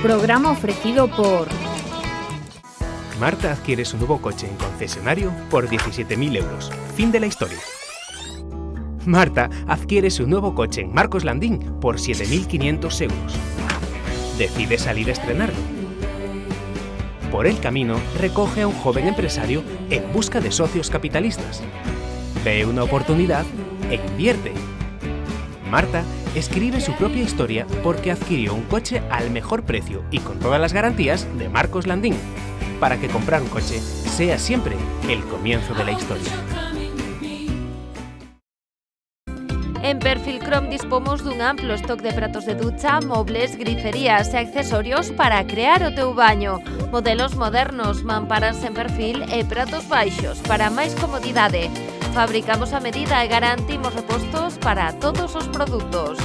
Programa ofrecido por... Marta adquiere su nuevo coche en concesionario por 17.000 euros. Fin de la historia. Marta adquiere su nuevo coche en Marcos Landín por 7.500 euros. Decide salir a estrenarlo. Por el camino, recoge a un joven empresario en busca de socios capitalistas. Ve una oportunidad e invierte. Marta escribe su propia historia porque adquirió un coche al mejor precio y con todas las garantías de Marcos Landín, para que comprar un coche sea siempre el comienzo de la historia. En Perfil Chrome dispomos dun amplo stock de pratos de ducha, mobles, griferías e accesorios para crear o teu baño. Modelos modernos, mamparas en perfil e pratos baixos para máis comodidade. Fabricamos a medida e garantimos repostos para todos os produtos.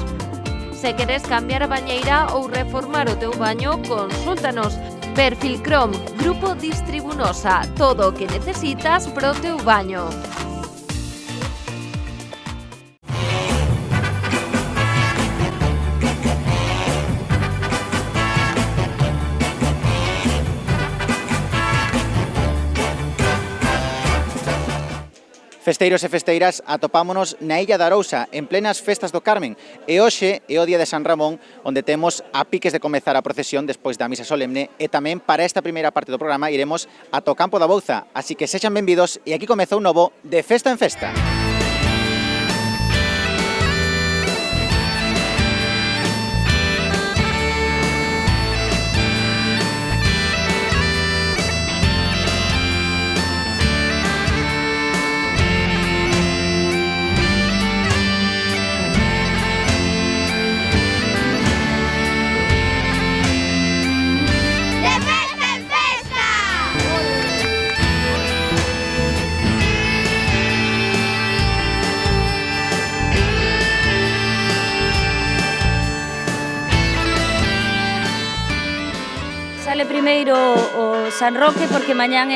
Se queres cambiar a bañeira ou reformar o teu baño, consúltanos. Perfil Chrome, Grupo Distribunosa, todo o que necesitas pro teu baño. Festeiros e festeiras, atopámonos na Illa da Arousa, en plenas festas do Carmen, e hoxe é o día de San Ramón, onde temos a piques de comezar a procesión despois da misa solemne, e tamén para esta primeira parte do programa iremos ata o Campo da Bouza, así que sexan benvidos, e aquí comeza un novo De Festa en Festa. Sale primeiro o San Roque porque mañán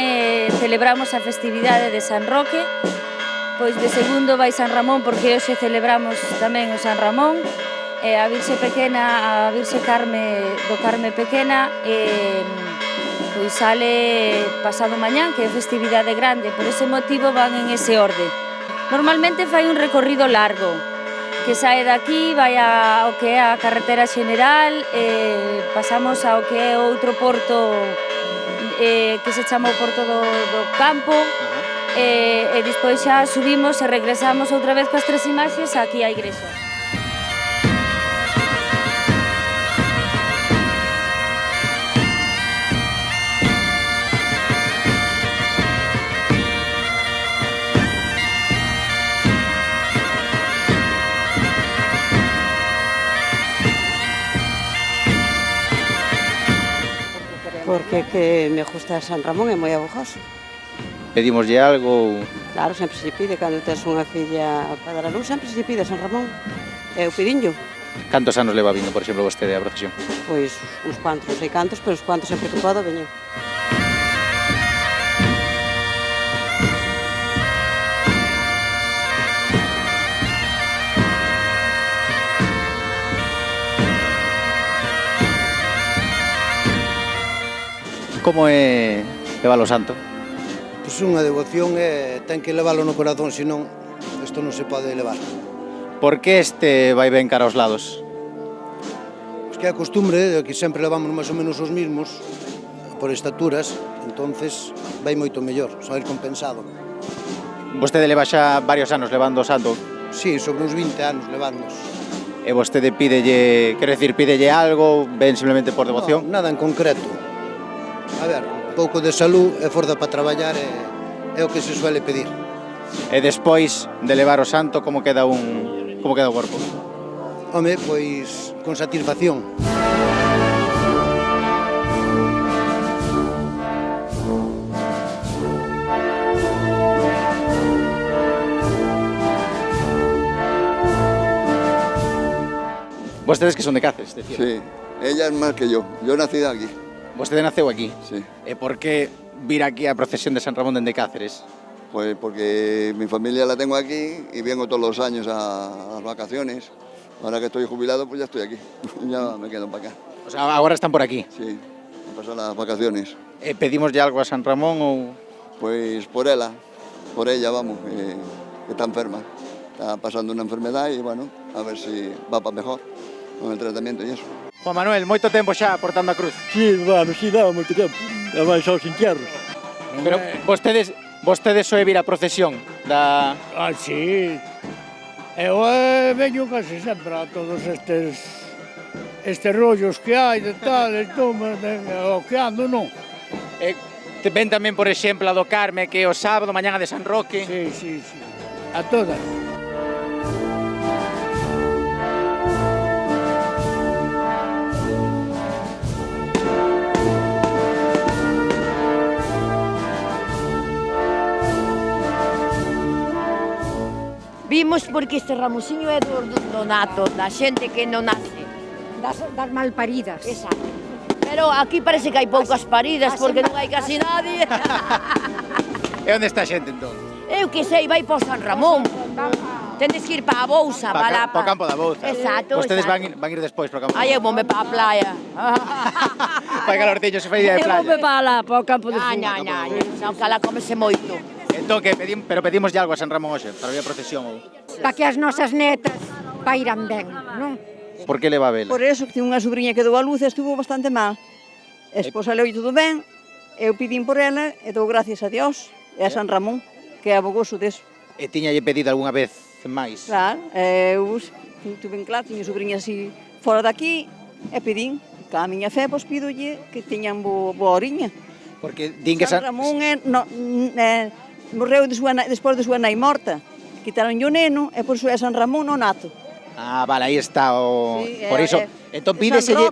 celebramos a festividade de San Roque, pois de segundo vai San Ramón porque hoxe celebramos tamén o San Ramón, a Virxe Pequena, a Virxe Carme do Carme Pequena, pois sale pasado mañán, que é festividade grande, por ese motivo van en ese orde. Normalmente fai un recorrido largo, que sae daqui, vai ao que é a carretera xeneral, pasamos ao que é outro porto que se chama o Porto do Campo, e despois xa subimos e regresamos outra vez coas tres imaxes aquí á igrexa. Porque que me gusta San Ramón, é moi abojoso. Pedimoslle algo? Claro, sempre se pide, cando tes unha filla para dar a luz, sempre se pide San Ramón. Eu pidinho. Cantos anos leva vindo, por exemplo, vostede a procesión? Pois uns cuantos, non sei cantos, pero uns cuantos sempre que podo veño. Como é levar o santo? Pois unha devoción ten que leválo no corazón, senón isto non se pode levar. Por que este vai ben cara aos lados? Pois que é a costumbre, que sempre levamos máis ou menos os mismos, por estaturas, entonces vai moito mellor, saber compensado. Vostede leva xa varios anos levando o santo? Sí, sobre uns 20 anos levándonos. E vostede pídelle, quero dicir, pídelle algo, ven simplemente por devoción? No, nada en concreto. A ver, un pouco de salud e forza para traballar é o que se suele pedir. E despois de levar o santo, como queda o corpo? Home, pois con satisfacción. Vostedes que son de Cáceres, decía. Sí, ella es más que yo nací aquí. Vostede naceu aquí? Sí. E por que vir aquí a procesión de San Ramón dende Cáceres? Pues porque mi familia la tengo aquí y vengo todos los años a las vacaciones. Ahora que estoy jubilado, pues ya estoy aquí, ya me quedo para acá. O sea, agora están por aquí. Sí, a pasar las vacaciones. Pedimos ya algo a San Ramón ou... Pues por ella, vamos, que está enferma. Está pasando una enfermedad y bueno, a ver si va para mejor con el tratamiento y eso. Juan Manuel, moito tempo xa portando a cruz. Sí, bueno, sí, dá moito tempo. Ademais aos entierros. Pero vostedes soe vir a procesión da... Ah, sí. Eu veño casi sempre a todos estes rollos que hai de tal, o que ando, non? Te ven tamén, por exemplo, a do Carme, que é o sábado, mañana de San Roque. Sí, sí, sí. A todas. Vimos porque este ramusiño é do nato, da xente que non nace. Das malparidas. Exacto. Pero aquí parece que hai poucas paridas porque non hai casi nadie. E onde está a xente, entón? Eu que sei, vai para San Ramón. Tendes que ir para a Bousa, para o campo da Bouza. Exacto, Vostedes exacto. van ir despois para o campo da Ai, eu voume para a playa. Fai calorciño, se fai día de Eu voume playa. para lá, para o campo de fútbol. Non, que lá comese moito. Entón, pero pedimos ya algo a San Ramón hoxe, para ir a procesión ou... Para que as nosas netas pairan ben, non? Por que le va a vela? Por eso, que tiene unha sobrinha que dou a luz e estuvo bastante mal. A esposa leu todo ben, eu pidín por ela e dou gracias a Dios e a San Ramón, que é abogoso deso. E tiñalle pedido algunha vez máis? Claro, eu tuve en claro, tiña sobrinha así fora daqui e pedín, que a miña fe, pois pídolle que teñan boa oriña. Porque din que San Ramón morreu despois de súa nai morta. Quitaron o neno e por iso é San Ramón no nato. Ah, vale, aí está o... Sí, por iso, entón pídeselle...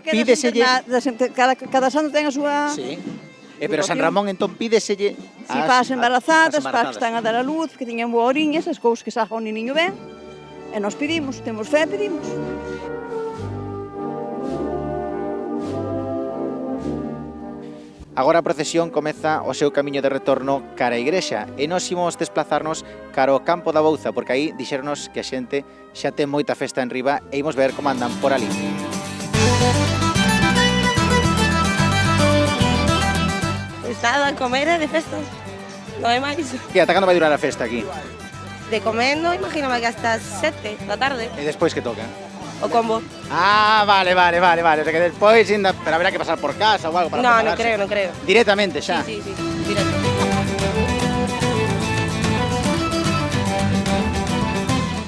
Cada santo ten a súa... Sí. Pero San Ramón entón pídeselle... Si para as embarazadas, para que están a dar a luz, que teñan boa oriña, esas cousas que saja o niño ben. E nos pedimos, temos fe, pedimos. Agora a procesión comeza o seu camiño de retorno cara a igrexa e nós imos desplazarnos cara ao campo da Bouza porque aí dixéronos que a xente xa ten moita festa en riba e imos ver como andan por ali. Pois nada, comer e de festa, non é máis. Que ata cando vai durar a festa aquí? De comendo, imagíname que hasta as 7 da tarde, E despois que toca? o combo. Ah, vale. O sea que despois ainda, pero haberá que pasar por casa ou algo para Non, prepararse. non creo. Directamente xa? Sí, directo.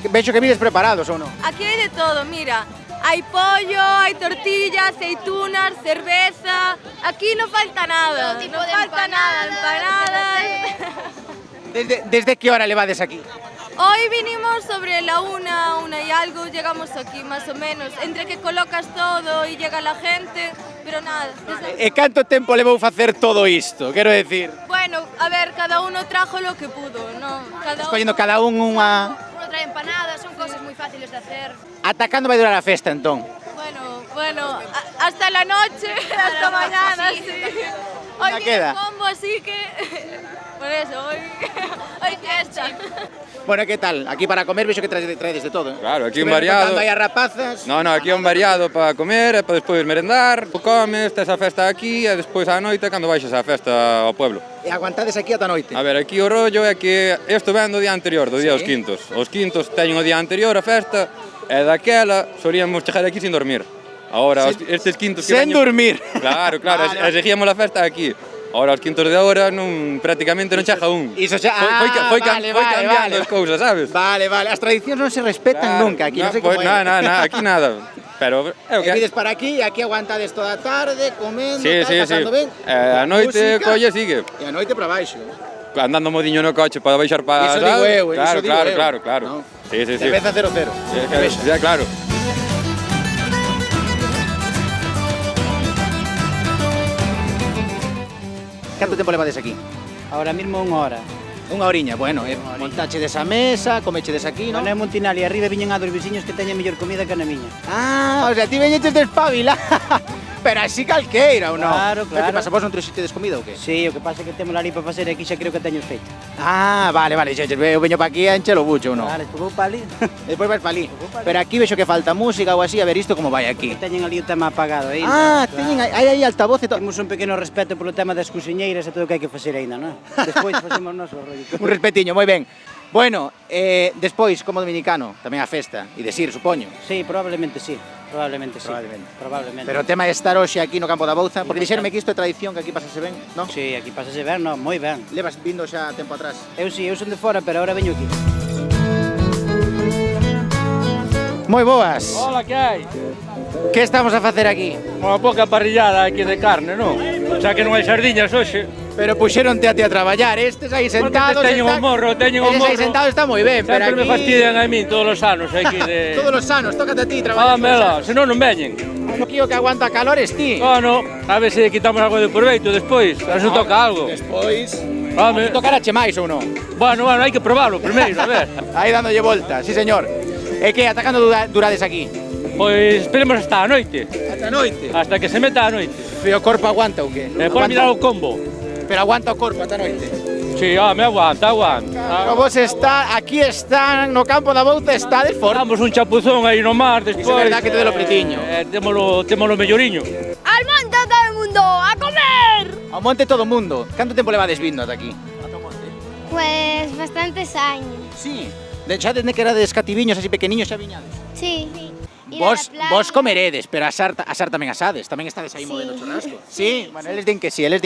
Vexo que vides preparados ou non? Aquí hai de todo, mira. Hai pollo, hai tortilla, aceitunas, cerveza. Aquí non falta nada. Non falta nada, empanadas. Desde que hora levades aquí? Hoy vinimos sobre la una y algo, llegamos aquí más o menos. Entre que colocas todo y llega la gente, pero nada. E canto tempo levou facer todo isto? Quero decir... Bueno, a ver, cada uno trajo lo que pudo, ¿no? Escollendo cada un unha... Uno trae empanadas, son cosas muy fáciles de hacer. Ata cando vai durar a festa, entón? Bueno, hasta la noche, hasta mañana, sí. Hoy viene combo, así que... Por eso, hoy fiesta. Bueno, que tal? Aquí para comer vexo que traedes de todo. Claro, aquí un variado. Aí as rapazas. No, aquí un variado para comer e para despois merendar. Tu comes, tes a festa aquí e despois á noite cando baixas a festa ao pueblo. E aguantades aquí ata noite? A ver, aquí o rollo é que isto ven do día anterior, do día dos quintos. Os quintos teñen o día anterior a festa e daquela solíamos chegar aquí sin dormir. Ahora, estes quintos que sen dormir. Claro, e seguíamos a festa aquí. Ahora, os quintos de agora prácticamente non chega un. Iso xa... Foi cambiando as cousas, sabes? Vale, as tradicións non se respetan nunca aquí, non sei como é. Nada, aquí nada. Pero vides para aquí e aquí aguantades toda a tarde, comendo, pasando ben. A noite colle sigue. E a noite para baixo. Andando modiño no coche para baixar para... Iso digo eu, Claro. Sí. Cerveza 0-0. Ya, claro. Canto tempo levades aquí? Ahora mismo unha hora. Unha horiña, bueno, montache desa mesa, comechedes aquí, non? Non é Montinal e arriba viñen a dos veciños que teñen mellor comida que na miña. Ah, o sea, ti veñeches de espabila. pero así calqueira, ou non? Claro, Pero que claro. pasa, vos non trouxedes comida ou que? Sí, o que pasa é que temos ali para facer aquí, xa creo que teño feito. Ah, vale, eu veño pa aquí a encher o bucho, ou non? Vale, despois vou para ali. Despois vais pa ali. Pero aquí vexo que falta música ou así, a ver isto como vai aquí. Teñen ali o tema apagado aí. Ah, teñen aí altavoz e todo. Temos un pequeno respeto polo tema das cociñeiras e todo o que hai que facer aínda, non? Despois facemos noso rollo. Un respetiño, moi ben. Bueno, despois, como dominicano, tamén a festa, e desir, supoño. Sí, probablemente sí. Probablemente sí. Probablemente. Pero o tema de estar hoxe aquí no Campo da Bouza, porque dixeronme que isto é tradición, que aquí pasase ben, non? Sí, aquí pasase ben, non, moi ben. Levas vindo xa tempo atrás. Eu sí, eu son de fora, pero agora veño aquí. Moi boas. Hola, que hai? Que estamos a facer aquí? Unha pouca parrillada aquí de carne, non? Xa que non hai sardiñas hoxe. Pero puxeronte a ti a traballar, estes aí sentados... Teñen o morro, teñen o morro. Estes aí sentados está moi ben, pero Sempre aquí... me fastidian a min todos os anos aquí de... Todos os anos, tócate a ti traballar. Mela, senón non veñen. Aquí o que aguanta calor es ti. No, a ver se quitamos algo de proveito despois, a ver se toca algo. Despois... Tocarache máis ou non? Bueno, hai que probarlo primeiro, a ver. Aí dándolle volta, sí señor. E que, atacando durades aquí? Pois esperemos hasta a noite. Ata a noite? Hasta que se meta a noite. E o corpo aguanta ou que? Por mirar o combo. Pero aguanta o corpo ata a noite? Sí, me aguanta. Pero vos aquí están no Campo da Bouza, estades forte. Damos un chapuzón aí no mar despois. Iso é verdad que te delo pretiño. Témolo melloriño. Al monte todo el mundo, a comer. Ao monte todo o mundo. Canto tempo levades vindo ata aquí? Pues bastantes años. Sí. Xa desde que erades cativiños así pequeniños xa viñades. Sí. Vos comeredes, pero asar tamén asades, tamén estades aí movendo o churrasco. Sí, bueno, eles din que sí. ¡De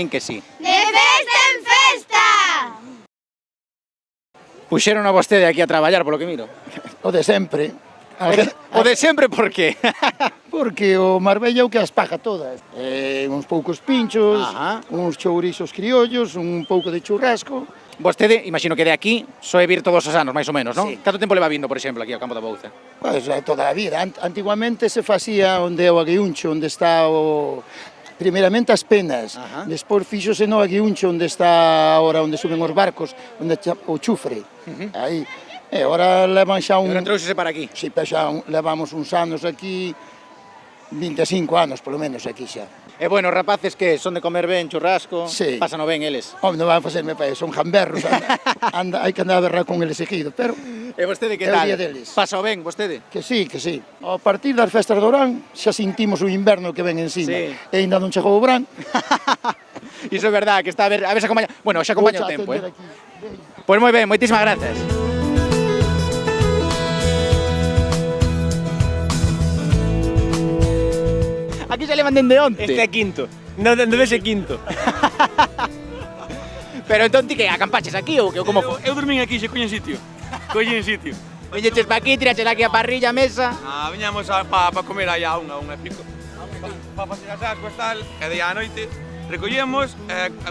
festa en festa! Puxeron a vostede aquí a traballar, polo que miro. O de sempre. O de sempre por qué? Porque o Marbella é o que as paga todas. Uns poucos pinchos, uns chouriços criollos, un pouco de churrasco. Vostede, imagino que de aquí, soe vir todos os anos, máis ou menos, non? Sí. Canto tempo leva vindo, por exemplo, aquí ao Campo da Bouza? Pois toda a vida. Antiguamente se facía onde é o Aguiuncho, onde está o... Primeiramente as penas, despois fíxose no Aguiuncho, onde está agora, onde suben os barcos, onde o chufre. Aí. E agora levan xa un... Agora trouxese para aquí? Si, xa levamos uns anos aquí, 25 anos, polo menos, aquí xa. E bueno, rapaces que son de comer ben, churrasco, sí. Pásano ben eles. Home, non van a facerme pa eso, son jamberros, hai que andar a berrar con eles seguido, pero... E vostede que tal? É o día deles. Pasao ben, vostede? Que sí, que sí. A partir das festas do Orán, xa sentimos o inverno que ven encima. Sí. E ainda non chegou o verán. Iso é verdad, que está a ver se acompaña... Bueno, xa acompaña o tempo, Pois moi ben, moitísimas grazas. Aquí se levan dende onte. Este é quinto. Non debe ser quinto. Pero entón ti que acampaches aquí ou que como foi? Eu dormín aquí, xe coñen sitio. Coñen sitio. Veñeches pa aquí, tiraches aquí a parrilla, a mesa. Viñamos pa comer aí a unha e pico. Pa facer as ascuas tal, e de a noite recollemos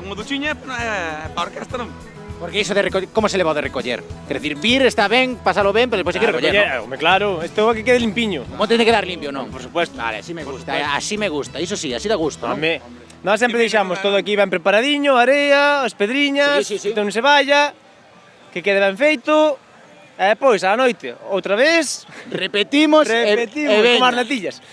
unha duchiña pa orquesta, non? Porque iso de recoller, como se leva o de recoller? Quer decir, vir está ben, pasalo ben, pero despois hai que recoller, non? Home, claro, isto é que quede limpiño. O monte ten que dar limpio, non? Por supuesto. Vale, así me gusta, iso sí, así da gusto, non? Nós sempre deixamos todo aquí ben preparadiño, area, as pedriñas, que non se vaya, que quede ben feito, e depois, á noite, outra vez... Repetimos como as natillas.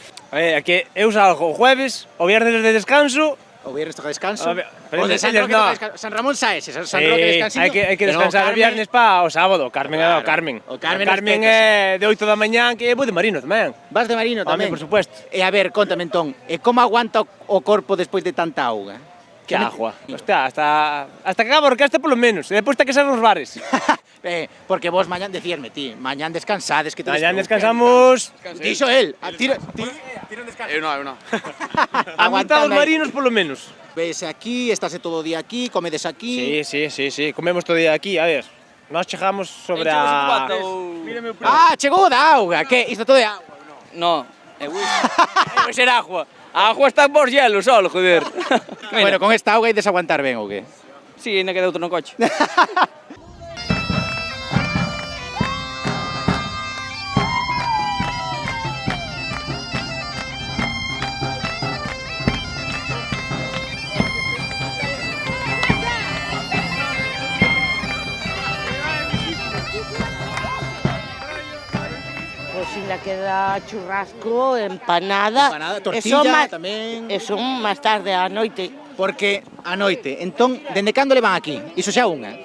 Que eu salgo o jueves, o viernes de descanso... O viernes toca descanso? Pero o de San Roque toca descanso. San Ramón saese, San Roque descansiño. Hai que descansar o viernes o sábado. Carmen é o Carmen. O Carmen é de 8 da mañán, que vou de marino tamén. Vas de marino tamén? Por supuesto. E a ver, contame entón, como aguanta o corpo despois de tanta auga? Que agua. Hostia, hasta que acaba a orquesta polo menos, e depois está que ser nos bares. Porque vos mañán decíasme ti, mañán descansades, que mañán descansamos... Dixo él, tira un descanso. Eu non. Aguantados marinos polo menos. Ves aquí, estás todo o día aquí, comedes aquí... Sí, comemos todo o día aquí, a ver. Nós chegamos sobre a... chegou da auga, que? Isto todo é auga? No, vai ser agua. A agua está por hielo solo, joder. Bueno, con esta auga hai desaguantar ben ou que? Sí, ainda queda outro no coche. queda churrasco, empanada. Empanada, tortilla tamén. E son máis tarde á noite. Porque a noite. Entón, dende cando le van aquí? Iso xa unha?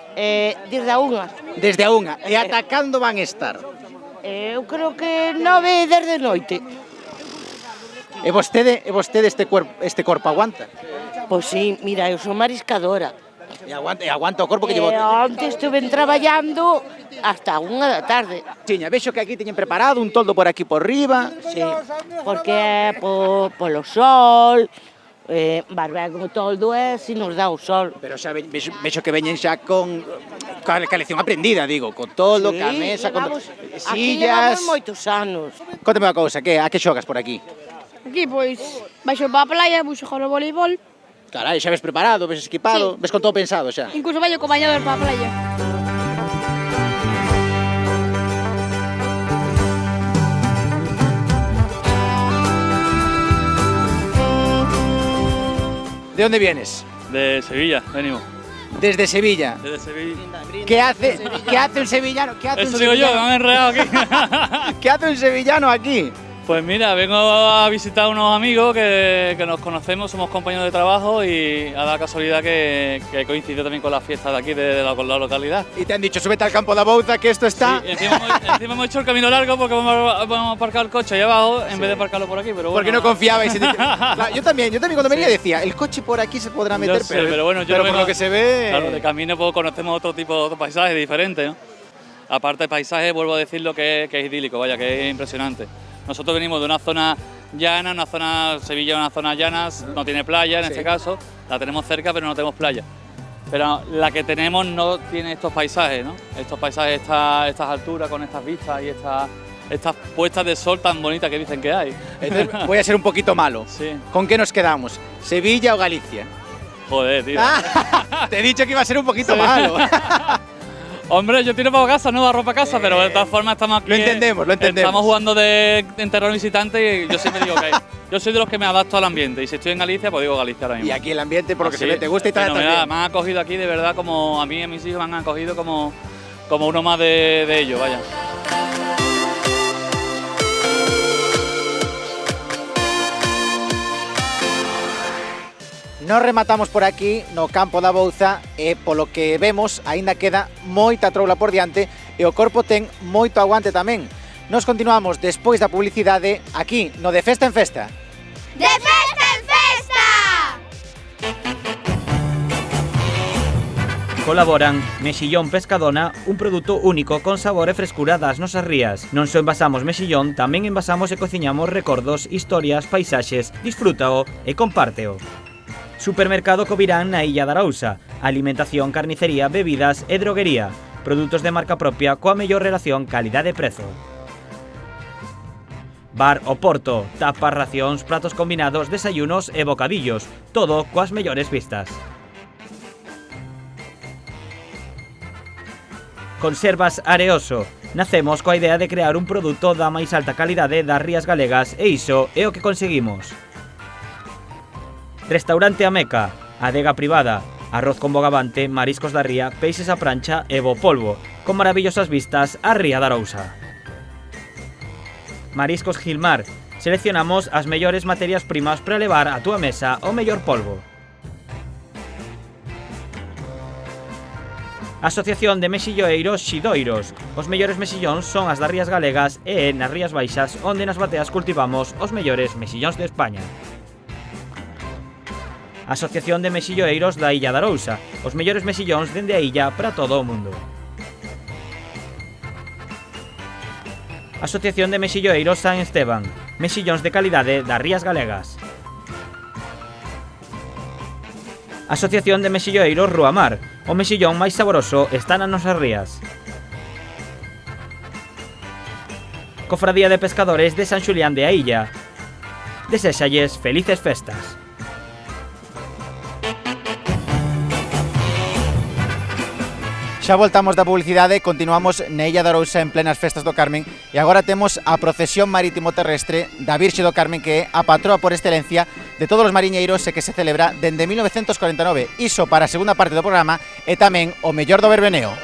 Desde a unha. Desde a unha. E ata cando van estar? Eu creo que 9 desde noite. E vostede este corpo aguanta? Pois sí, mira, eu son mariscadora. E aguanta o corpo que llevo. Antes estuve traballando hasta a 1 da tarde. Chiña, vexo que aquí teñen preparado un toldo por aquí por riba. Sí, porque é polo sol, barbego o toldo é se nos dá o sol. Pero xa vexo que veñen xa con a lección aprendida, digo, con toldo, Sí, ca mesa, con aquí sillas. levamos moitos anos. Contame unha cousa, a que xogas por aquí? Aquí, pois, baixo para a playa, vou xogar ao voleibol. Carai, xa ves preparado, ves equipado, ves con todo pensado xa. Incluso vai co bañador para a playa. De onde vienes? De Sevilla, venimos. Desde Sevilla. Desde Sevilla. ¿Qué hace un sevillano? ¿Qué hace Eso un digo yo, sevillano? me han enredado aquí. ¿Qué hace un sevillano aquí? Pues mira, vengo a visitar a unos amigos que nos conocemos, somos compañeros de trabajo y a la casualidad que coincidió también con la fiesta de aquí, de la localidad. Y te han dicho, súbete al campo de Bouza, que esto está... Sí, encima hemos hecho el camino largo porque vamos a aparcar el coche ahí abajo en vez de aparcarlo por aquí. Pero Porque bueno, no confiabais. Claro, yo también cuando venía decía, el coche por aquí se podrá meter, Yo sé, pero bueno, yo no por vengo- lo que se ve... Claro, de camino pues, conocemos otro tipo de paisajes diferentes, ¿no? Aparte del paisaje, vuelvo a decirlo que es idílico, vaya, que es impresionante. Nosotros venimos de una zona llana, Sevilla es una zona llana, no tiene playa en este caso, la tenemos cerca pero no tenemos playa. Pero la que tenemos no tiene estos paisajes, ¿no? Estos paisajes, estas alturas con estas vistas y estas puestas de sol tan bonitas que dicen que hay. Entonces, voy a ser un poquito malo. Sí. ¿Con qué nos quedamos? ¿Sevilla o Galicia? Joder, tío. Te he dicho que iba a ser un poquito Sí. malo. Hombre, yo tiro para casa, no barro para casa, pero de todas formas estamos aquí. Lo entendemos. Estamos jugando de terreno visitante y yo siempre digo que yo soy de los que me adapto al ambiente y si estoy en Galicia, pues digo Galicia ahora mismo. Y aquí el ambiente, por lo que Así, se ve, te gusta y tal fenomenal. también. Me han acogido aquí de verdad como a mí y a mis hijos me han acogido como uno más de ellos, vaya. Nos rematamos por aquí no campo da Bouza e polo que vemos aínda queda moita troula por diante e o corpo ten moito aguante tamén. Nos continuamos despois da publicidade aquí no De Festa en Festa. ¡De festa en festa! Colaboran Mexillón Pescadona, un produto único con sabor e frescura das nosas rías. Non só envasamos mexillón, tamén envasamos e cociñamos recordos, historias, paisaxes. Disfrútao e compárteo. Supermercado Covirán na Illa da Arousa. Alimentación, carnicería, bebidas e droguería. Produtos de marca propia coa mellor relación calidade-prezo. Bar O Porto. Tapas, racións, pratos combinados, desayunos e bocadillos. Todo coas mellores vistas. Conservas Areoso. Nacemos coa idea de crear un produto da máis alta calidade das rías galegas e iso é o que conseguimos. Restaurante Ameca, adega privada, arroz con bogavante, mariscos da ría, peixes a prancha e bo polvo, con maravillosas vistas á ría da Arousa. Mariscos Gilmar, seleccionamos as mellores materias primas para levar á túa mesa o mellor polvo. Asociación de Mexilloeiros Xidoiros. Os mellores mexillóns son as das rías galegas e nas rías baixas onde nas bateas cultivamos os mellores mexillóns de España. Asociación de Mexilloeiros da Illa da Arousa. Os mellores mexillóns dende a illa para todo o mundo. Asociación de Mexilloeiros San Esteban. Mexillóns de calidade das rías galegas. Asociación de Mexilloeiros Ruamar. O mexillón máis saboroso está nas nosas rías. Cofradía de Pescadores de San Xulián de a Illa. Deséxalles felices festas. Xa voltamos da publicidade e continuamos na Illa da Arousa en plenas festas do Carmen e agora temos a procesión marítimo terrestre da Virxe do Carmen que é a patroa por excelencia de todos os mariñeiros e que se celebra dende 1949. Iso para a segunda parte do programa e tamén o mellor do verbeneo.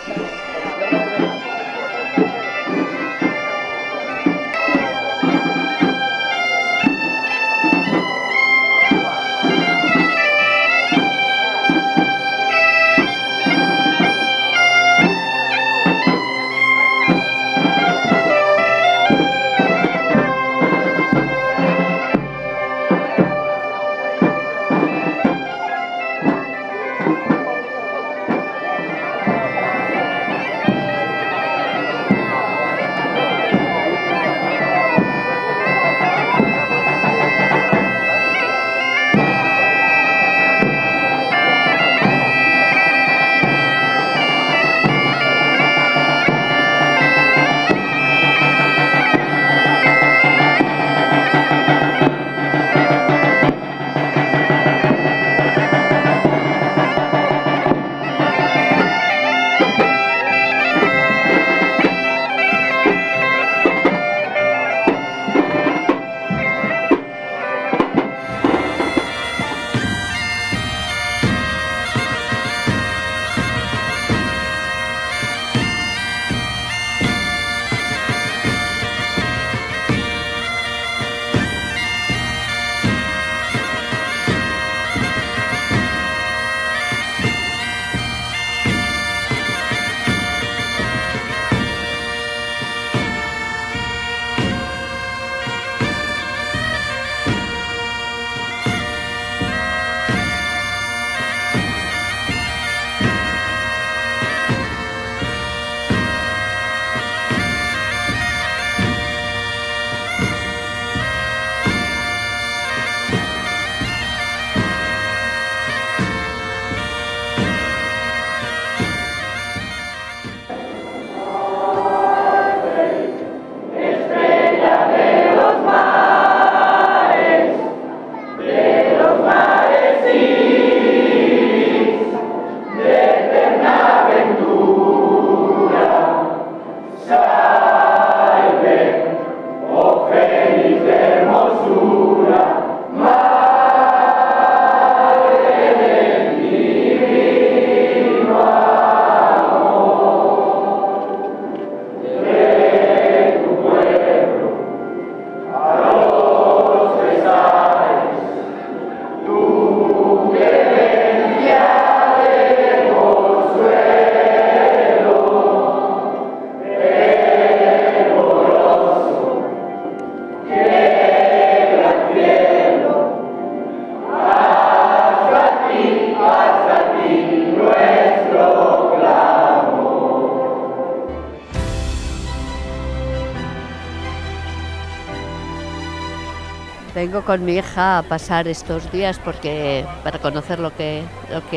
Vengo con mi hija a pasar estos días porque para conocer lo que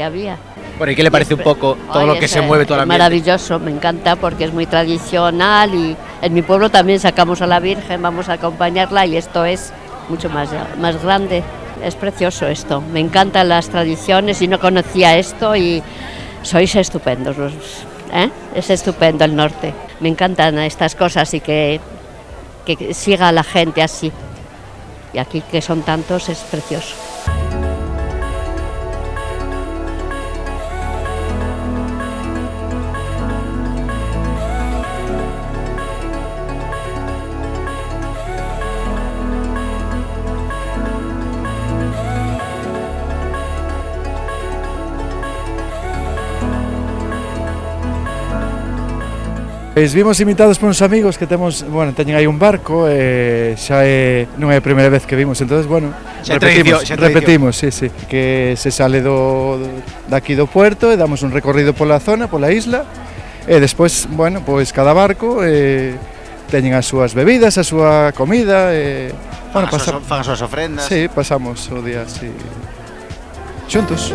había. Bueno, ¿y qué le parece un poco todo lo que se mueve, todo el ambiente? Maravilloso, me encanta porque es muy tradicional y en mi pueblo también sacamos a la Virgen, vamos a acompañarla y esto es mucho más grande. Es precioso esto, me encantan las tradiciones y no conocía esto y sois estupendos, es estupendo el norte. Me encantan estas cosas y que siga la gente así. Y aquí que son tantos es precioso. Vimos invitados por uns amigos que temos, bueno, teñen aí un barco e xa non é a primeira vez que vimos, entonces, bueno, repetimos, sí, que se sale daqui do puerto e damos un recorrido pola zona, pola isla e despois, bueno, pois cada barco teñen as súas bebidas, a súa comida e... Fan as súas ofrendas. Sí, pasamos o día así xuntos.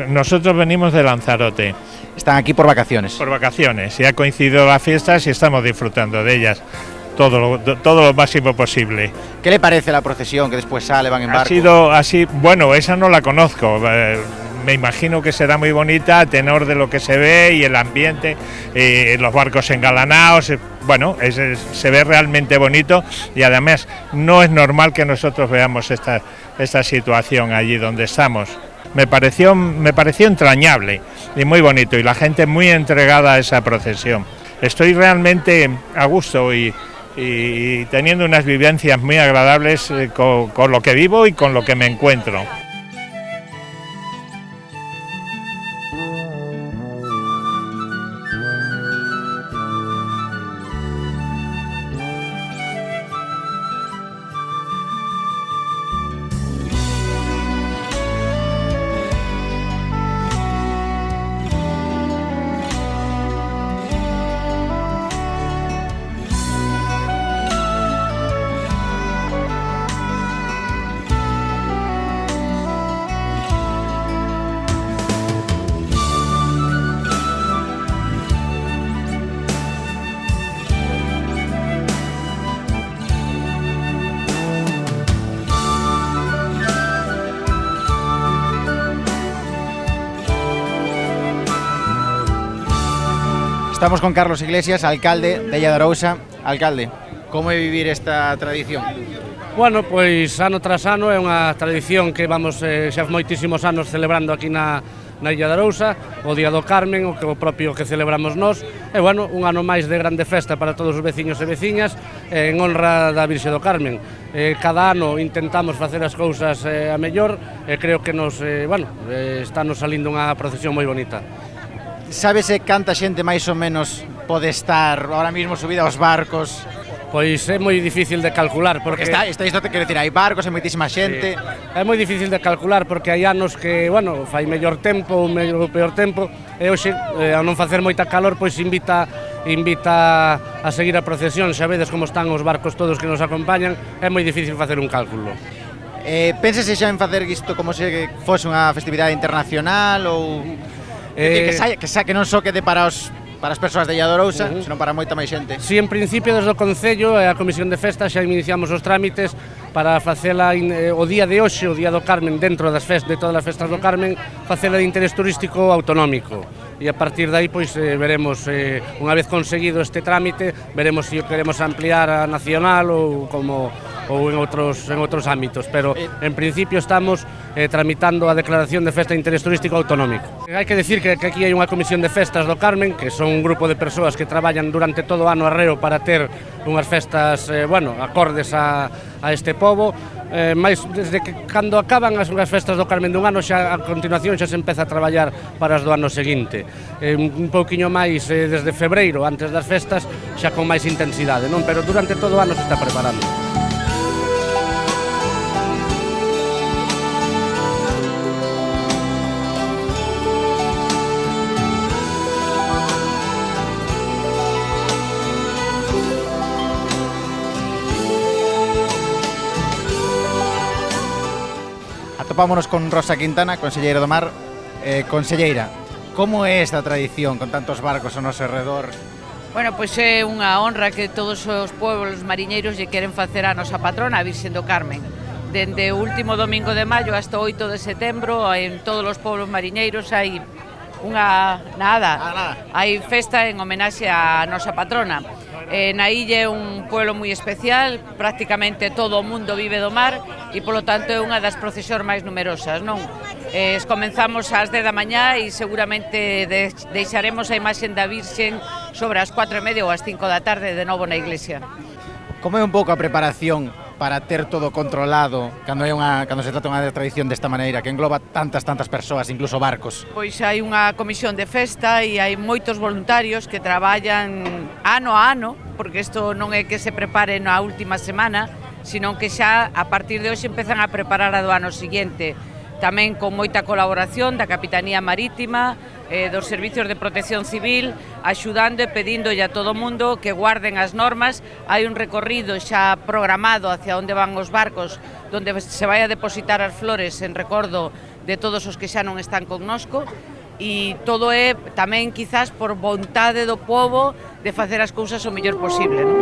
Nosotros venimos de Lanzarote. Están aquí por vacaciones. Por vacaciones, y ha coincidido las fiestas y estamos disfrutando de ellas todo lo máximo posible. ¿Qué le parece la procesión que después sale, van en barco? Ha sido así, bueno, esa no la conozco, me imagino que será muy bonita a tenor de lo que se ve y el ambiente, los barcos engalanados, bueno, se ve realmente bonito y además no es normal que nosotros veamos esta situación allí donde estamos. Me pareció entrañable y muy bonito y la gente muy entregada a esa procesión. Estoy realmente a gusto y teniendo unas vivencias muy agradables con lo que vivo y con lo que me encuentro. Estamos con Carlos Iglesias, alcalde de Illa de Arousa. Alcalde, como é vivir esta tradición? Bueno, pois ano tras ano é unha tradición que vamos xa moitísimos anos celebrando aquí na Illa de Arousa, o Día do Carmen, o propio que celebramos nós, e bueno, un ano máis de grande festa para todos os veciños e veciñas en honra da Virxe do Carmen. Cada ano intentamos facer as cousas a mellor e creo que está nos salindo unha procesión moi bonita. Sábese canta xente máis ou menos pode estar ahora mismo subida aos barcos? Pois é moi difícil de calcular porque isto te quero dicir, hai barcos, hai moitísima xente. É moi difícil de calcular porque hai anos que, bueno, fai mellor tempo ou peor tempo e hoxe, ao non facer moita calor, pois invita a seguir a procesión, xa vedes como están os barcos todos que nos acompañan, é moi difícil facer un cálculo. Pénsese xa en facer isto como se fose unha festividade internacional ou que non só quede para as persoas de Illa de Arousa, senón para moita máis xente? Si, en principio, desde o Concello e a Comisión de Festas xa iniciamos os trámites para facela o día de hoxe, o Día do Carmen, dentro de todas as festas do Carmen, facela de interés turístico autonómico. E a partir de aí, pois, veremos, unha vez conseguido este trámite, veremos se queremos ampliar a nacional ou como ou en outros ámbitos, pero en principio estamos tramitando a declaración de festa de interés turístico autonómico. Hai que decir que aquí hai unha comisión de festas do Carmen, que son un grupo de persoas que traballan durante todo o ano arreo para ter unhas festas, acordes a este pobo, mais desde que cando acaban as festas do Carmen dun ano xa a continuación xa se empeza a traballar para as do ano seguinte, un pouquiño máis desde febreiro antes das festas xa con máis intensidade, non? Pero durante todo o ano se está preparando. Atopámonos con Rosa Quintana, conselleira do Mar. Conselleira, como é esta tradición con tantos barcos ao noso redor? Bueno, pois é unha honra que todos os pueblos mariñeiros lle queren facer a nosa patrona, a Virxen do Carmen. Dende o último domingo de maio hasta o 8 de setembro, en todos os pueblos mariñeiros hai hai festa en homenaxe á nosa patrona. Na illa é un pueblo moi especial, prácticamente todo o mundo vive do mar e, polo tanto, é unha das procesións máis numerosas, non? Comenzamos ás 10 da mañá e seguramente deixaremos a imaxe da Virxen sobre as 4:30 ou as 5 da tarde de novo na iglesia. Como é un pouco a preparación para ter todo controlado cando se trata unha tradición desta maneira, que engloba tantas persoas, incluso barcos? Pois hai unha comisión de festa e hai moitos voluntarios que traballan ano a ano, porque isto non é que se prepare na última semana, sino que xa a partir de hoxe empezan a preparar a do ano seguinte, tamén con moita colaboración da Capitanía Marítima, dos Servicios de Protección Civil, axudando e pedíndolle a todo o mundo que guarden as normas. Hai un recorrido xa programado hacia onde van os barcos, donde se vai a depositar as flores en recordo de todos os que xa non están connosco, e todo é tamén quizás por vontade do pobo de facer as cousas o mellor posible, non?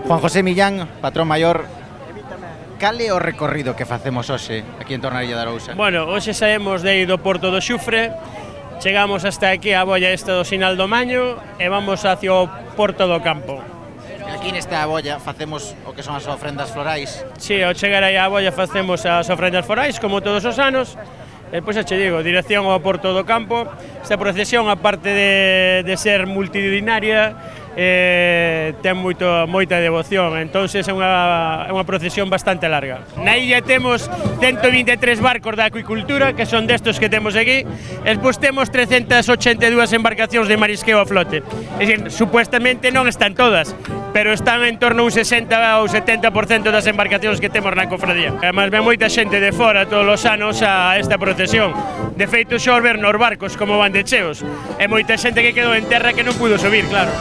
Juan José Millán, patrón maior, cal é o recorrido que facemos hoxe aquí en torno á Illa de Arousa? Bueno, hoxe saemos de aí do Porto do Xufre, chegamos hasta aquí a boia esta do Sinal do Maño e vamos hacia o Porto do Campo. Aquí nesta boia facemos o que son as ofrendas florais. Si, ao chegar aí á boia facemos as ofrendas florais, como todos os anos, e pois xa che digo, dirección ao Porto do Campo. Esta procesión, aparte de ser multitudinaria, ten moita devoción, entonces é unha procesión bastante larga. Na illa temos 123 barcos da acuicultura, que son destos que temos aquí, e despois temos 382 embarcacións de marisqueo a flote. É dicir, supuestamente non están todas, pero están en torno a un 60 ou 70% das embarcacións que temos na cofradía. Además, ven moita xente de fora todos os anos a esta procesión. De feito, xo ver nos barcos como van de cheos. E moita xente que quedou en terra que non pudo subir, claro.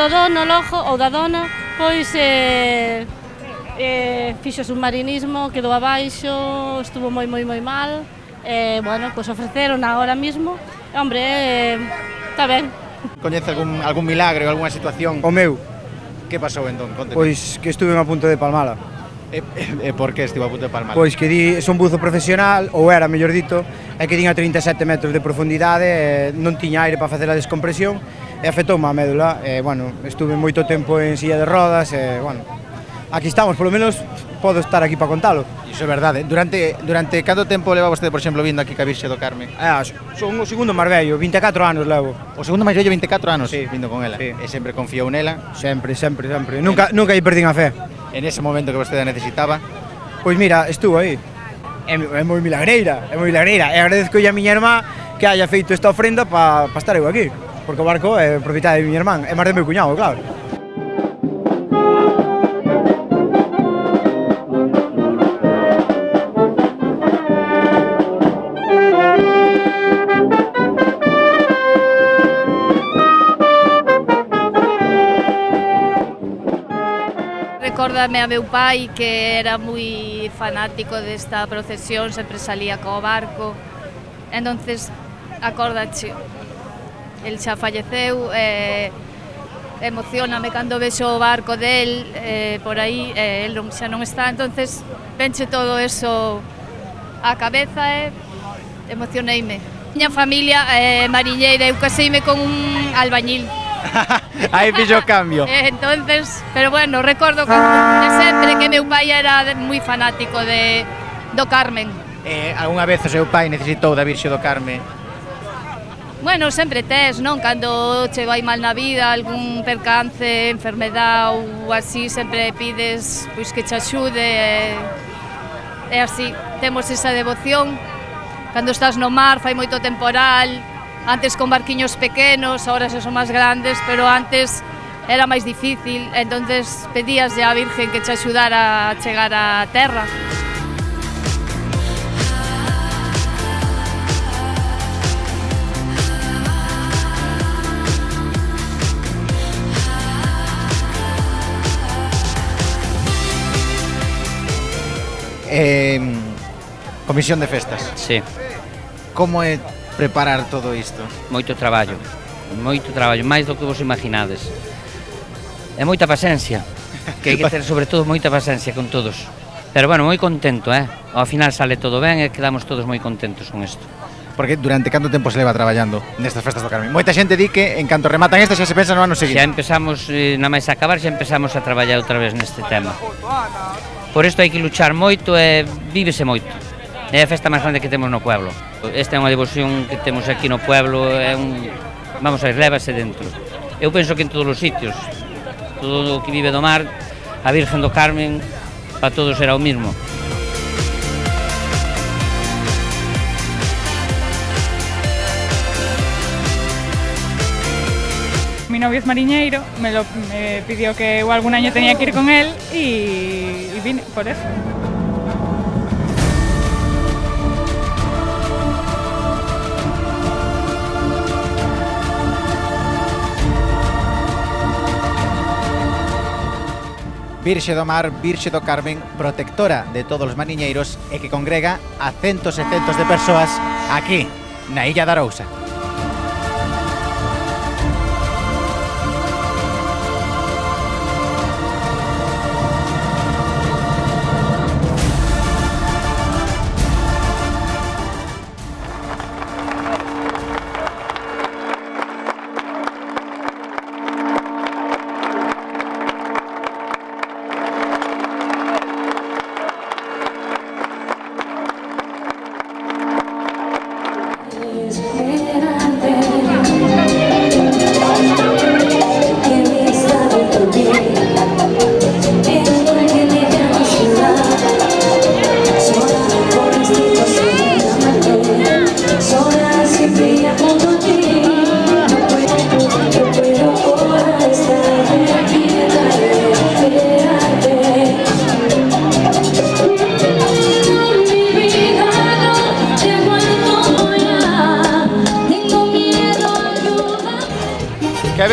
do dono logo, ou da dona, pois fixo submarinismo, quedou abaixo, estuvo moi mal, bueno, pois ofreceron ahora mismo, hombre, está ben. Coñece algún milagre ou algunha situación? O meu. Que pasou entón? Conte. Pois que estuve a punto de palmala. E por que estivo a punto de palmala? Pois que son buzo profesional, ou era, mellor dito, e que tiña 37 metros de profundidade, non tiña aire para facer a descompresión, e afectoume a médula, e, bueno, estuve moito tempo en silla de rodas, e, bueno, aquí estamos, polo menos podo estar aquí para contalo. Iso é verdade. Durante canto tempo leva vostede, por exemplo, vindo aquí ca Virxe do Carme? Son o segundo máis vello, 24 anos levo. O segundo máis vello, 24 anos, sí, vindo con ela. Sí. E sempre confiou nela? Sempre. Nunca lle perdín a fe. En ese momento que vostede necesitaba? Pois mira, estuvo aí. É moi milagreira, E agradezco a miña irmá que haya feito esta ofrenda para estar eu aquí. Porque o barco é propiedade de miña irmán, é máis de meu cuñado, claro. Recórdame a meu pai que era moi fanático desta procesión, sempre salía co barco, entonces acórdache, el xa falleceu, emocioname cando vexo o barco del por aí, el xa non está, entonces venche todo eso á cabeza e emocioneime. Miña familia é mariñeira, eu caseime con un albañil. Aí fixo o cambio. Entonces, pero bueno, recordo que sempre que meu pai era moi fanático do Carmen. Algunha vez o seu pai necesitou da Virxe do Carme? Bueno, sempre tes, non? Cando che vai mal na vida, algún percance, enfermedad ou así, sempre pides pois que che axude e así, temos esa devoción. Cando estás no mar, fai moito temporal, antes con barquiños pequenos, ahora xa son máis grandes, pero antes era máis difícil, entonces pedías á Virgen que te axudara a chegar á terra. Comisión de festas. Sí. Como é preparar todo isto? Moito traballo, máis do que vos imaginades. E moita paciencia, que hai que ter sobre todo moita paciencia con todos. Pero bueno, moi contento, ao final sale todo ben e quedamos todos moi contentos con isto. Porque durante canto tempo se leva traballando nestas festas do Carme? Moita xente di que en canto rematan estas xa se pensa no ano seguinte. Xa empezamos, na máis acabar, xa empezamos a traballar outra vez neste tema. Por isto hai que luchar moito e vívese moito. É a festa máis grande que temos no pueblo. Esta é unha devoción que temos aquí no pueblo, vamos a ver, lévase dentro. Eu penso que en todos os sitios, todo o que vive do mar, a Virgen do Carmen, para todos será o mismo. Mi novio es mariñeiro, me pidió que algún año tenía que ir con él y vine por eso. Virxe do Mar, Virxe do Carmen, protectora de todos os mariñeiros e que congrega a centos e centos de persoas aquí, na Illa de Arousa. Espera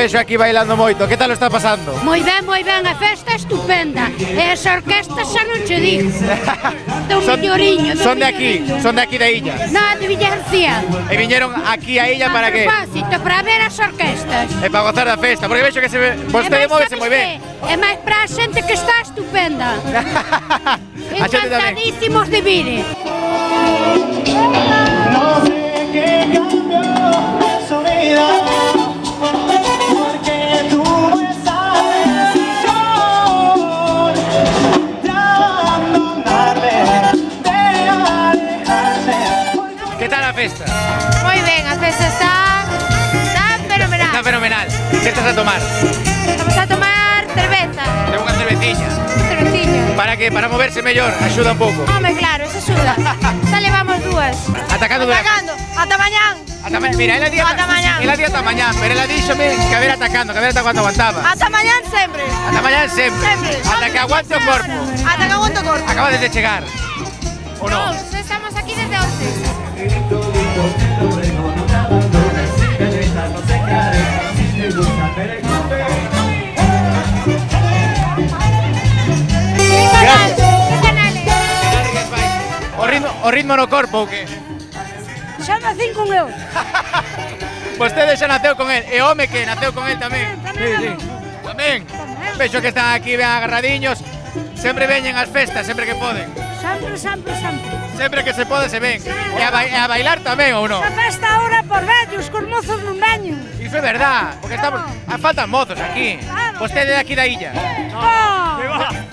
vexo aquí bailando moito. Que tal lo está pasando? Moi ben, a festa é estupenda. E as orquestas xa non che digo. Do milloriño. Son de aquí da illa. No, de Villa García. E viñeron aquí a illa para que? A propósito, para ver as orquestas. E para gozar da festa, porque vexo que vostede móvese moi ben. É máis para a xente que está estupenda. Encantadísimos de vir. No sé qué cambió en su vida, porque tuvo esa decisión de abandonarme, de alejarse. Que tal a festa? Moi ben, a festa está fenomenal. Está fenomenal. Que estás a tomar? Vamos a tomar cerveza. Ten unha cerveciña. Cerveciña. Para que? Para moverse mellor, axuda un pouco. Home, claro, eso axuda. Xa levamos dúas. Atacando. Ata mañán. Mira, ela di ata mañán, pero ela díxome que a ver atacando, que a ver ata cuando aguantaba. Ata mañán sempre. Ata mañán sempre. Ata que aguante o corpo. Ata que aguante o corpo. Acabades de chegar. O non? No, estamos aquí desde once. O ritmo no corpo ou que? Xa nacín con eu. Vostede xa naceu con el, e home que naceu con el tamén. Sí. Tamén. Vexo que están aquí ben agarradiños. Sempre veñen ás festas, sempre que poden. Sempre. Sempre que se pode se ven. E a bailar tamén ou non? A festa ahora por vellos, cos mozos non veñen. Iso é verdad, porque estamos... faltan mozos aquí. Vostede de aquí da illa?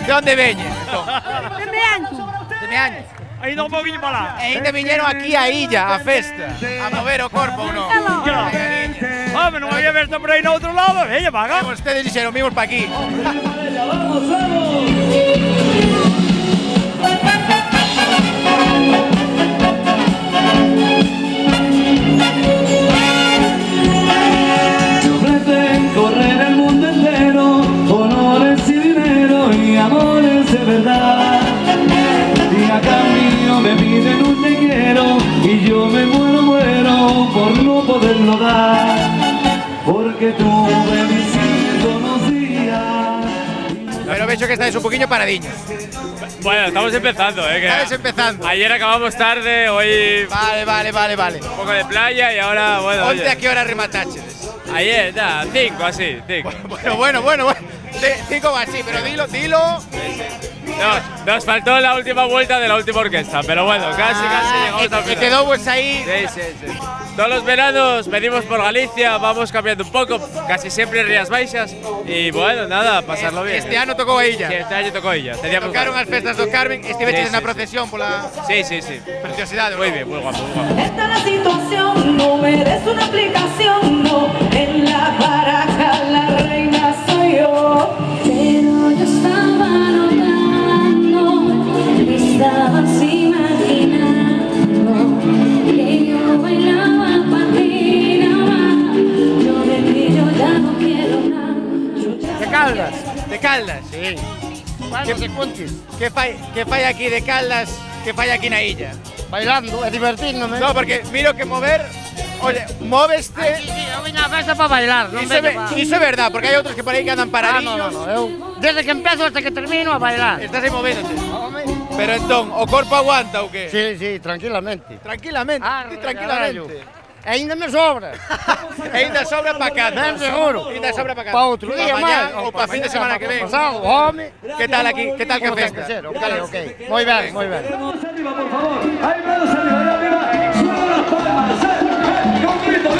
De onde veñen? De Meaño. De Meaño. Ainda un poquinho para lá. E ainda viñeron aquí a illa, a festa, a mover o corpo ou non? Home, non había visto por aí no outro lado, veña, paga. Vostedes dixeron, vimos pa aquí. Te ofrecen correr el mundo entero, honores y dinero y amores de verdad. Y a cambio me piden un te quiero y yo me muero por no poderlo dar. Porque tuve mis ídolos días. Pero vexo que estáis un poquinho paradiños. Bueno, estamos empezando, que Estáis empezando. ayer acabamos tarde, hoy Vale. un poco de playa y ahora, bueno, Onde oye, a que hora remataches? ayer, 5 así, 5. Bueno. 5 así, pero dilo. Nos faltó la última vuelta de la última orquesta, pero bueno, casi llegamos al final. Y quedó pues ahí. Sí. Todos los veranos venimos por Galicia, vamos cambiando un poco, casi siempre Rías Baixas y bueno, nada, pasarlo bien. Este ano tocou a illa. Sí, este año tocó ella. Tocaron as festas do Carmen, estiveches na procesión pola... Sí. Preciosidade. Muy bien, muy guapo. Esta la situación, no merece una explicación, no. En la baraja la reina soy yo. Pero yo estaba notando, estabas imaginando que yo bailaba patina. Yo de ti yo ya no quiero nada. De Caldas? Sí. Que fai aquí de Caldas, que fai aquí na illa? Bailando e divertíndome. No, porque miro que mover... Oye, móveste... Sí, eu viña a festa para bailar, non veño para... Iso é verdad, porque hai outros que por aí que andan paradillos. No, eu desde que empezo hasta que termino a bailar. Estás aí movéndote. Pero entón, o corpo aguanta ou que? Sí, tranquilamente. Tranquilamente? Tranquilamente. E ainda me sobra. Ainda sobra para cá. Ben seguro. Ainda sobra para cá. Para outro día máis. Ou para fin de semana que ven. Pasado, home. Que tal aquí? Que tal que a festa? Ok. Moi ben. Manos arriba, por favor. Hay manos arriba. Suena las palmas. Con grito.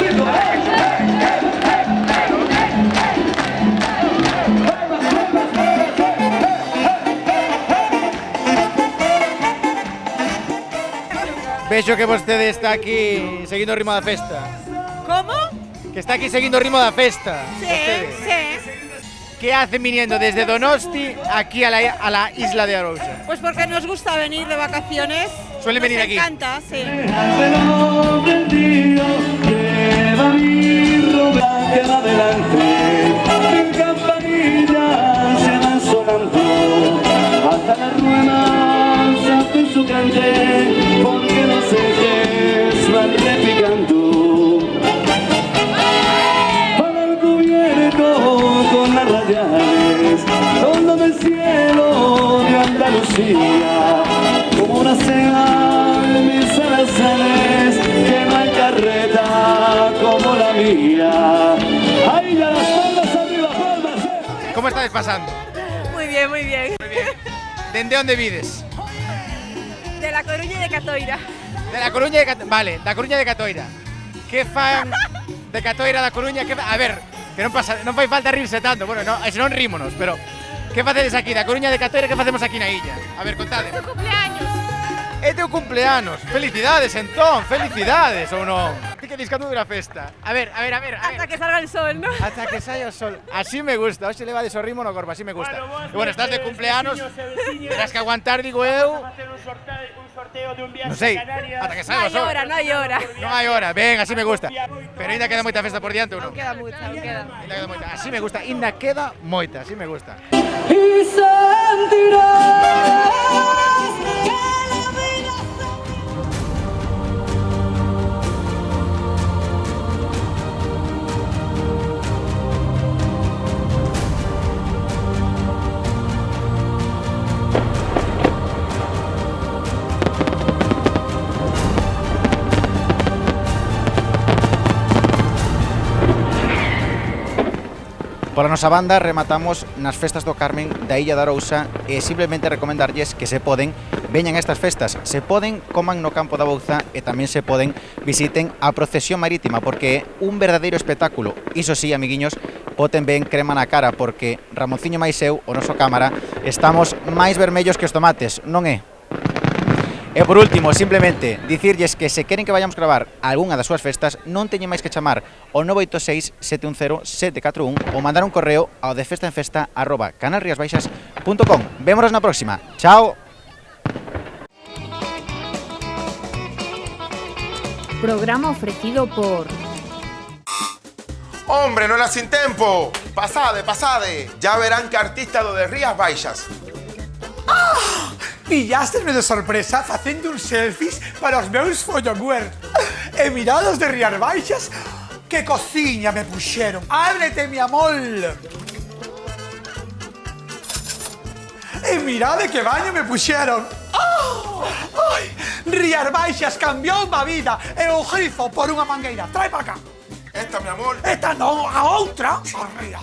Vexo que vostede está aquí seguindo o ritmo da festa. Como? Que está aquí seguindo o ritmo da festa. Sí. ¿Qué hacen viniendo desde Donosti aquí a la isla de Arousa? Pues porque nos gusta venir de vacaciones. ¿Suelen venir aquí? Nos encanta, sí. Lleva mi ropa que va adelante. En campanillas se van sonando hasta las ruedas hacen su cante, porque los ejes van repicando. Para el que viene Andalucía, como una cena en mis alazanes, que no hay carreta como la mía. ¡Ay, ya las palmas arriba, palmas! Como estáis pasando? Moi bien, moi bien. Moi bien. Dende onde vides? De La Coruña e de Catoira. De La Coruña de Catoira. Vale, da Coruña de Catoira. Que fan de Catoira da Coruña? A ver, que non fai falta rirse tanto. Bueno, no, se non rímonos, pero que facedes aquí da Coruña de Catoira, que facemos aquí na illa? A ver, contade. É teu cumpleaños. É teu cumpleanos. Felicidades, entón, felicidades ou non? Ti que dis cando dura a festa? A ver. Ata que salga el sol, ¿no? Ata que saia o sol. Así me gusta. Hoxe levades o ritmo no corpo, así me gusta. E bueno, estás de cumpleanos. Terás que aguantar, digo eu. Non sei, ata que saia o sol. Non hai hora. Non hai hora, ben, así me gusta. Pero ainda queda moita festa por diante ou non? Non queda moita, non queda. Ainda queda moita. Así me gusta, ainda queda moita, así me gusta. Y sentirás Pola nosa banda rematamos nas festas do Carmen da Illa de Arousa e simplemente recomendarlles que se poden veñan a estas festas, se poden coman no campo da Bouza e tamén se poden visiten a procesión marítima porque é un verdadeiro espectáculo. Iso sí, amiguiños, boten ben crema na cara porque Ramonciño máis eu, o noso cámara, estamos máis vermellos que os tomates, non é? E por último, simplemente, dicirlles que se queren que vayamos gravar algunha das súas festas, non teñen máis que chamar ao 986-710-741 ou mandar un correo ao defestaenfesta@canalriasbaixas.com. Vémonos na próxima. Chao! Programa ofrecido por... Hombre, non era sin tempo! Pasade, pasade! Ya verán que artista do de Rías Baixas. ¡Ah! Pillástesme de sorpresa facendo uns selfies para os meus follower. E mirados de Rías Baixas, que cociña me puxeron. Ábrete, mi amor. E mirade que baño me puxeron. Oh, ai, Rías Baixas cambiou a vida e o grifo por unha mangueira. Trae para cá. Esta, mi amor. Esta non, a outra. Arriba.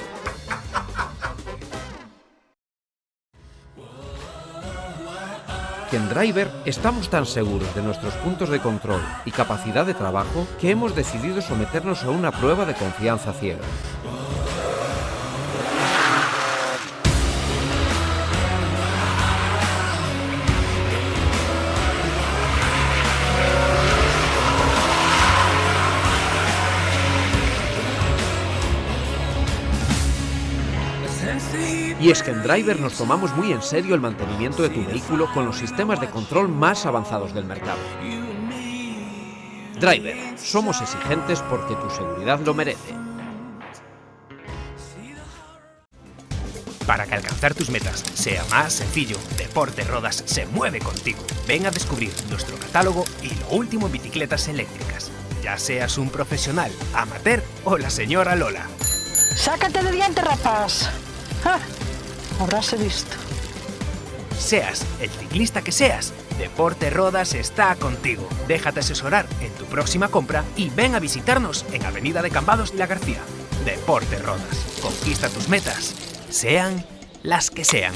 Que en Driver estamos tan seguros de nuestros puntos de control y capacidad de trabajo que hemos decidido someternos a una prueba de confianza ciega. Y es que en Driver nos tomamos muy en serio el mantenimiento de tu vehículo con los sistemas de control más avanzados del mercado. Driver, somos exigentes porque tu seguridad lo merece. Para que alcanzar tus metas sea más sencillo, Deporte Rodas se mueve contigo. Ven a descubrir nuestro catálogo y lo último en bicicletas eléctricas. Ya seas un profesional, amateur o la señora Lola. ¡Sácate de diante, rapaz! ¡Ah! Habráse visto. Seas el ciclista que seas, Deporte Rodas está contigo. Déjate asesorar en tu próxima compra y ven a visitarnos en Avenida de Cambados La García. Deporte Rodas. Conquista tus metas, sean las que sean.